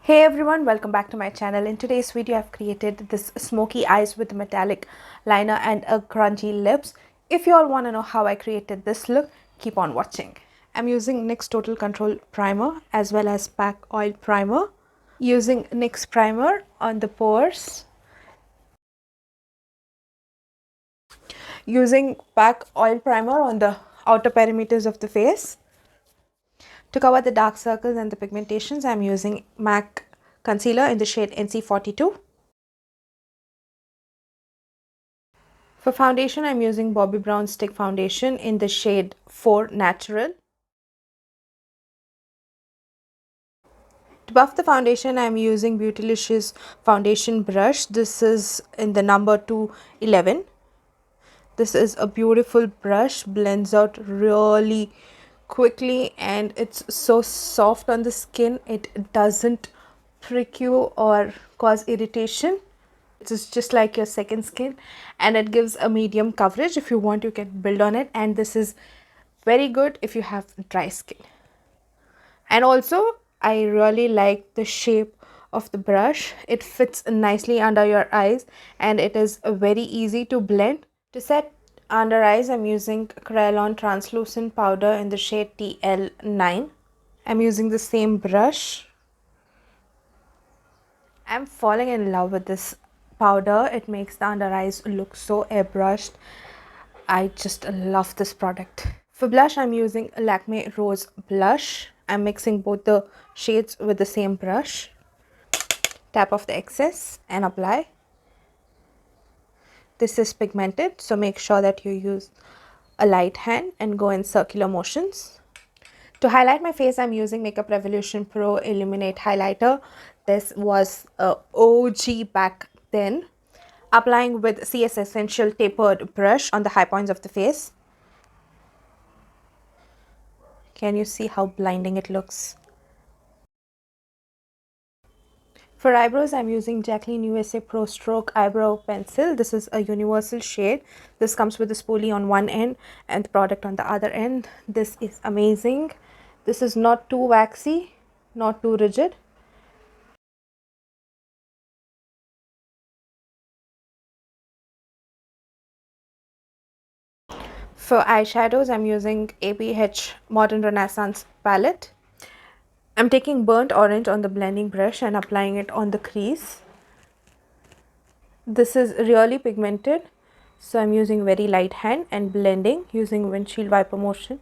Hey everyone, welcome back to my channel. In today's video, I've created this smoky eyes with metallic liner and a grungy lips. If you all want to know how I created this look, keep on watching. I'm using NYX Total Control Primer as well as PAC Oil Primer. Using NYX Primer on the pores. Using PAC Oil Primer on the outer perimeters of the face. To cover the dark circles and the pigmentations, I'm using MAC Concealer in the shade NC42. For foundation, I'm using Bobbi Brown Stick Foundation in the shade 4 Natural. To buff the foundation, I'm using Beautylicious Foundation Brush. This is in the number 211. This is a beautiful brush, blends out really quickly and it's so soft on the skin. It doesn't prick you or cause irritation. It's just like your second skin, and it gives a medium coverage. If you want, you can build on it, and this is very good if you have dry skin. And also, I really like the shape of the brush. It fits nicely under your eyes and it is very easy to blend. To set under eyes, I'm using Kryolan Translucent Powder in the shade TL9. I'm using the same brush. I'm falling in love with this powder. It makes the under eyes look so airbrushed. I just love this product. For blush, I'm using Lakme Rose Blush. I'm mixing both the shades with the same brush. Tap off the excess and apply. This is pigmented, so make sure that you use a light hand and go in circular motions. To highlight my face, I'm using Makeup Revolution Pro Illuminate Highlighter. This was a OG back then. Applying with CS Essential Tapered Brush on the high points of the face. Can you see how blinding it looks? For eyebrows, I'm using Jaclyn USA Pro Stroke Eyebrow Pencil. This is a universal shade. This comes with a spoolie on one end and the product on the other end. This is amazing. This is not too waxy, not too rigid. For eyeshadows, I'm using ABH Modern Renaissance palette. I'm taking burnt orange on the blending brush and applying it on the crease. This is really pigmented, so I'm using very light hand and blending using windshield wiper motion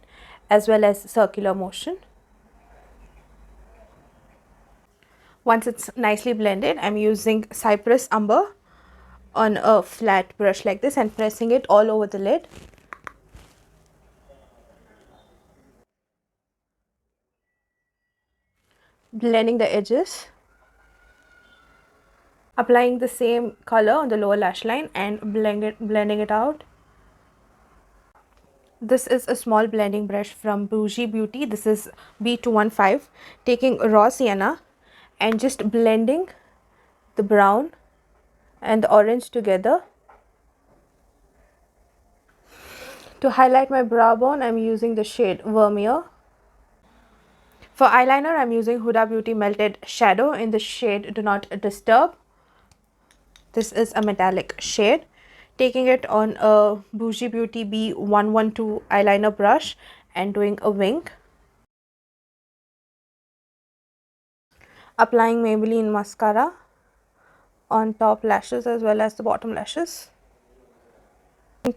as well as circular motion. Once it's nicely blended, I'm using Cypress Umber on a flat brush like this and pressing it all over the lid. Blending the edges. Applying the same color on the lower lash line and blending it out. This is a small blending brush from Bougie Beauty. This is B215. Taking raw sienna and just blending the brown and the orange together. To highlight my brow bone, I'm using the shade Vermeer. For eyeliner, I'm using Huda Beauty Melted Shadow in the shade Do Not Disturb. This is a metallic shade. Taking it on a Bougie Beauty B112 eyeliner brush and doing a wing. Applying Maybelline mascara on top lashes as well as the bottom lashes.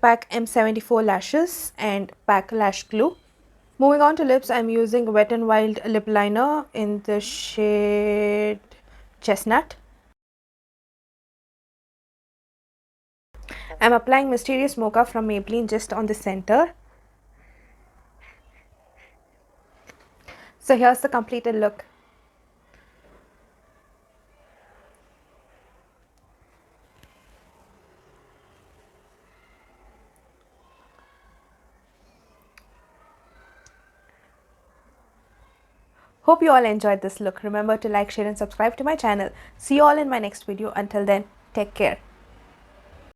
PAC M74 lashes and PAC lash glue. Moving on to lips, I'm using Wet n Wild lip liner in the shade Chestnut. I'm applying Mysterious Mocha from Maybelline just on the center. So here's the completed look. Hope you all enjoyed this look. Remember to like, share and subscribe to my channel. See you all in my next video. Until then, take care.